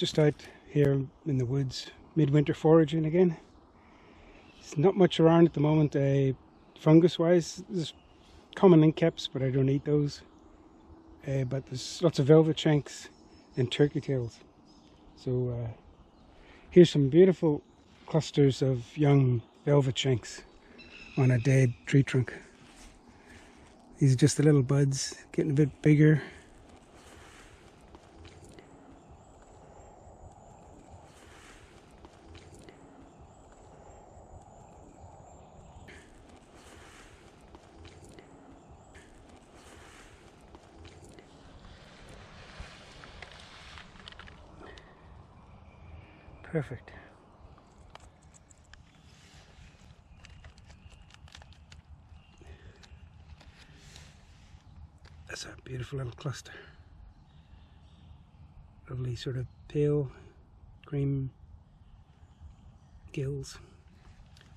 just out here in the woods, midwinter foraging again. There's not much around at the moment, fungus wise. There's common inkeps, but I don't eat those. But there's lots of velvet shanks and turkey tails. So here's some beautiful clusters of young velvet shanks on a dead tree trunk. These are just the little buds, getting a bit bigger. Perfect. That's a beautiful little cluster. Lovely sort of pale cream gills,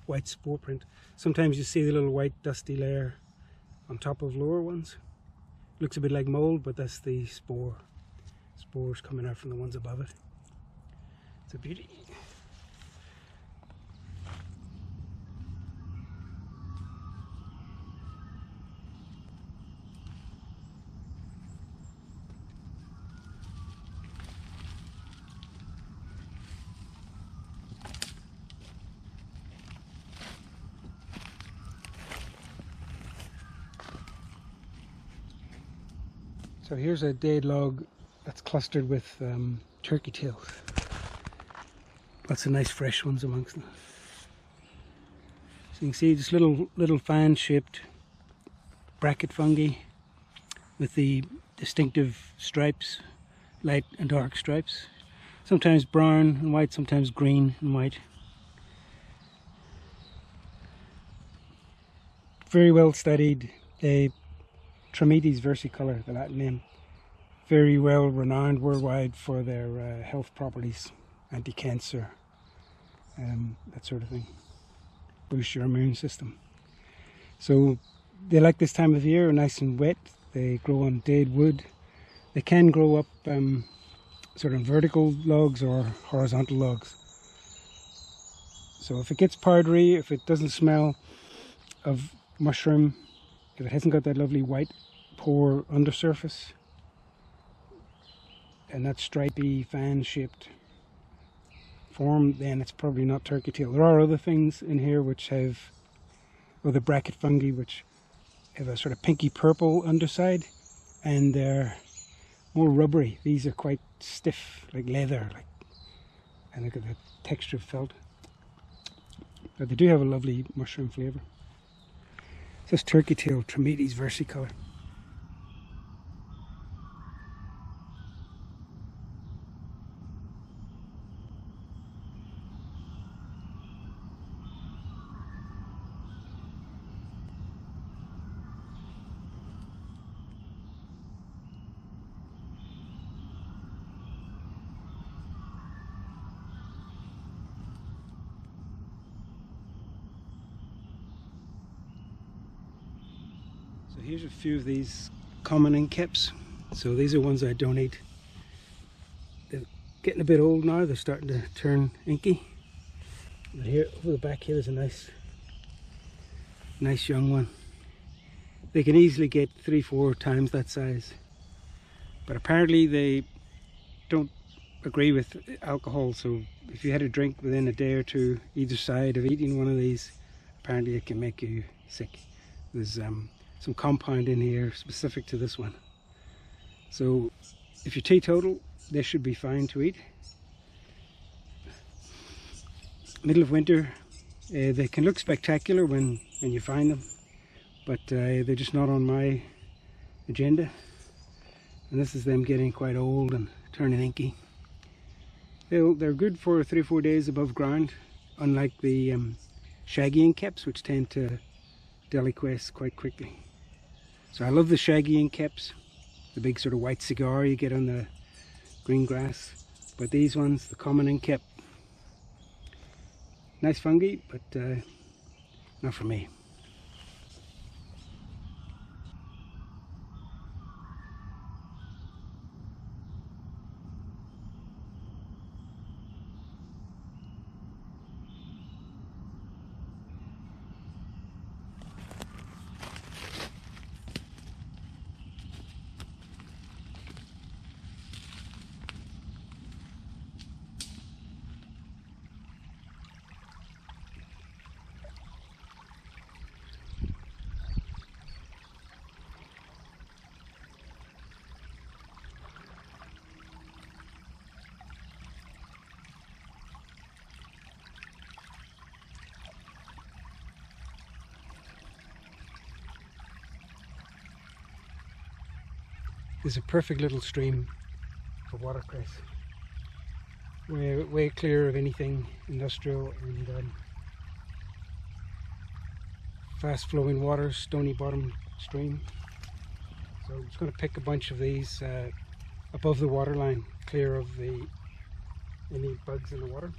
white spore print. Sometimes you see the little white dusty layer on top of lower ones. Looks a bit like mold, but that's the spores coming out from the ones above it. It's a beauty. So here's a dead log that's clustered with turkey tails. Lots of nice fresh ones amongst them. So you can see just little fan-shaped bracket fungi with the distinctive stripes, light and dark stripes. Sometimes brown and white, sometimes green and white. Very well studied. Trametes versicolor, the Latin name. Very well renowned worldwide for their health properties, anti-cancer, that sort of thing. Boost your immune system. So they like this time of year, nice and wet. They grow on dead wood. They can grow up sort of vertical logs or horizontal logs. So if it gets powdery, if it doesn't smell of mushroom, if it hasn't got that lovely white pore undersurface and that stripy fan-shaped form, then it's probably not turkey tail. There are other things in here which have other bracket fungi which have a sort of pinky purple underside and they're more rubbery. These are quite stiff, like leather, and look at the texture of felt. But they do have a lovely mushroom flavour. This turkey tail, Trametes versicolor. So here's a few of these common inkeps. So these are ones I don't eat. They're getting a bit old now, they're starting to turn inky. But here, over the back here, there's a nice young one. They can easily get 3-4 times that size. But apparently they don't agree with alcohol, so if you had a drink within a day or two either side of eating one of these, apparently it can make you sick. There's some compound in here specific to this one. So if you're teetotal, this should be fine to eat. Middle of winter, they can look spectacular when you find them, but they're just not on my agenda. And this is them getting quite old and turning inky. They're good for 3-4 days above ground, unlike the shaggy inkeps, which tend to deliquesce quite quickly. So I love the shaggy inkeps, the big sort of white cigar you get on the green grass. But these ones, the common inkep, nice fungi, but not for me. is a perfect little stream for watercress. Way clear of anything industrial, and fast flowing water, stony bottom stream. So I'm just going to pick a bunch of these above the water line, clear of any bugs in the water.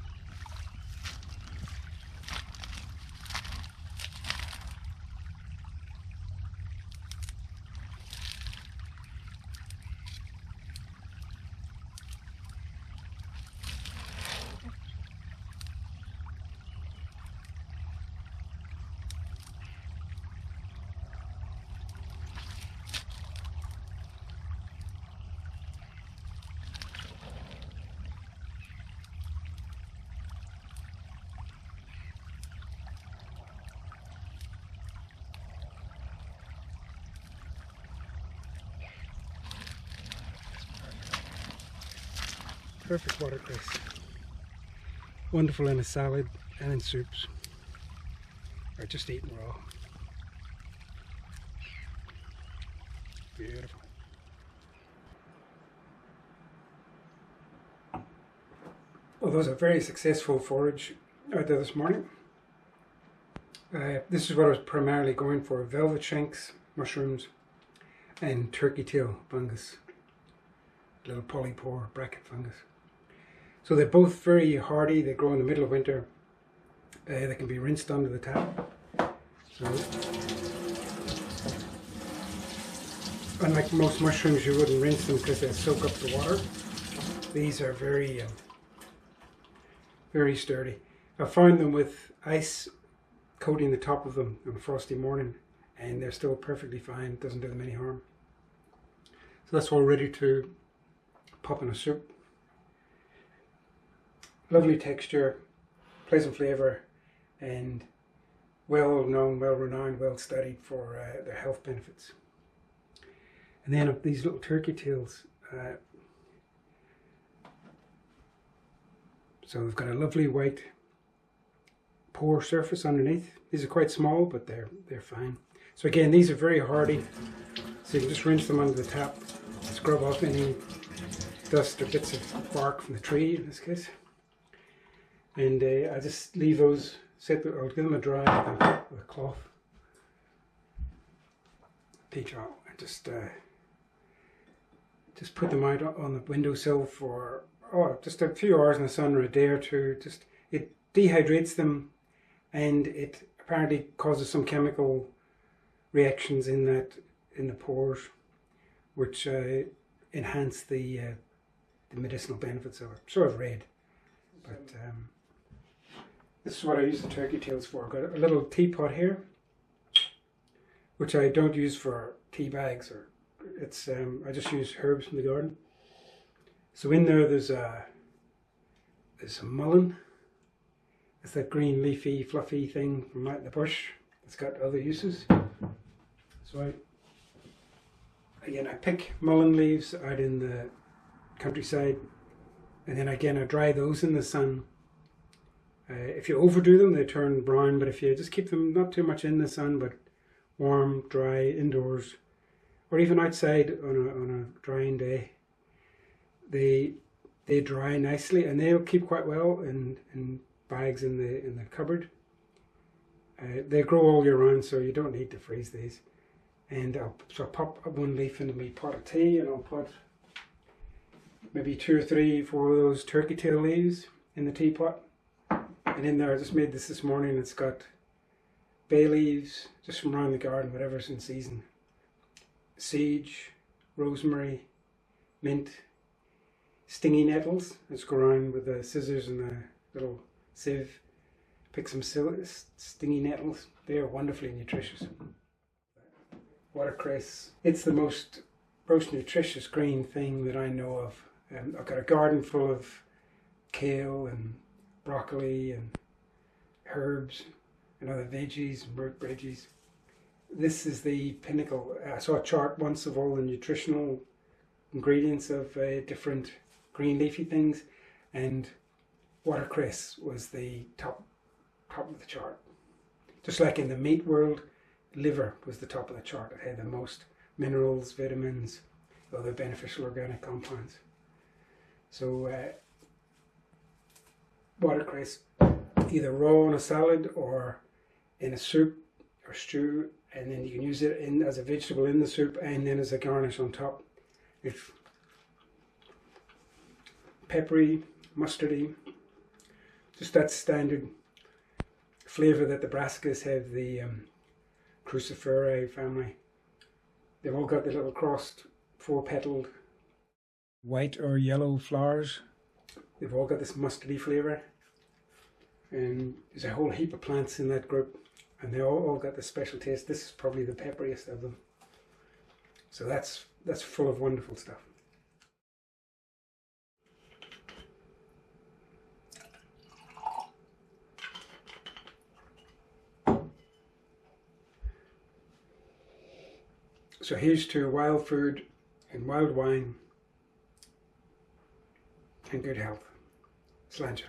Perfect watercress. Wonderful in a salad and in soups, or just eaten raw. Beautiful. Well, that was a very successful forage out there this morning. This is what I was primarily going for: velvet shanks, mushrooms, and turkey tail fungus, little polypore bracket fungus. So they're both very hardy. They grow in the middle of winter. They can be rinsed under the tap. So, unlike most mushrooms, you wouldn't rinse them because they soak up the water. These are very, very sturdy. I found them with ice coating the top of them on a frosty morning, and they're still perfectly fine. It doesn't do them any harm. So that's all ready to pop in a soup. Lovely texture, pleasant flavour, and well known, well renowned, well studied for their health benefits. And then these little turkey tails. So they've got a lovely white pore surface underneath. These are quite small, but they're fine. So again, these are very hardy. So you can just rinse them under the tap, scrub off any dust or bits of bark from the tree in this case. And I just leave those, I'll give them a dry with a cloth, tea towel, and just put them out on the windowsill for just a few hours in the sun or a day or two. It dehydrates them, and it apparently causes some chemical reactions in the pores, which enhance the medicinal benefits of it. So I've read, but this is what I use the turkey tails for. I've got a little teapot here, which I don't use for tea bags, or I just use herbs from the garden. So in there, there's some mullein. It's that green leafy fluffy thing from out in the bush. It's got other uses. So I pick mullein leaves out in the countryside, and then again I dry those in the sun. If you overdo them, they turn brown, but if you just keep them not too much in the sun, but warm, dry, indoors, or even outside on a drying day, they dry nicely, and they'll keep quite well in bags in the cupboard. They grow all year round, so you don't need to freeze these. And I'll pop one leaf into my pot of tea, and I'll put maybe 2 or 3, 4 of those turkey tail leaves in the teapot. And in there, I just made this morning. It's got bay leaves, just from around the garden, whatever's in season, sage, rosemary, mint, stingy nettles. Let's go around with the scissors and the little sieve, pick some stingy nettles. They are wonderfully nutritious. Watercress, it's the most nutritious green thing that I know of. I've got a garden full of kale and broccoli and herbs and other veggies and root veggies. This is the pinnacle. I saw a chart once of all the nutritional ingredients of different green leafy things, and watercress was the top of the chart. Just like in the meat world, liver was the top of the chart. It had the most minerals, vitamins, other beneficial organic compounds. So watercress, either raw in a salad or in a soup or stew, and then you can use it as a vegetable in the soup and then as a garnish on top. It's peppery, mustardy, just that standard flavour that the Brassicaceae have, the Cruciferae family. They've all got the little crossed, four-petaled, white or yellow flowers. They've all got this mustardy flavour. And there's a whole heap of plants in that group, and they all got this special taste. This is probably the pepperiest of them. So that's full of wonderful stuff. So here's to wild food and wild wine and good health. Sláinte.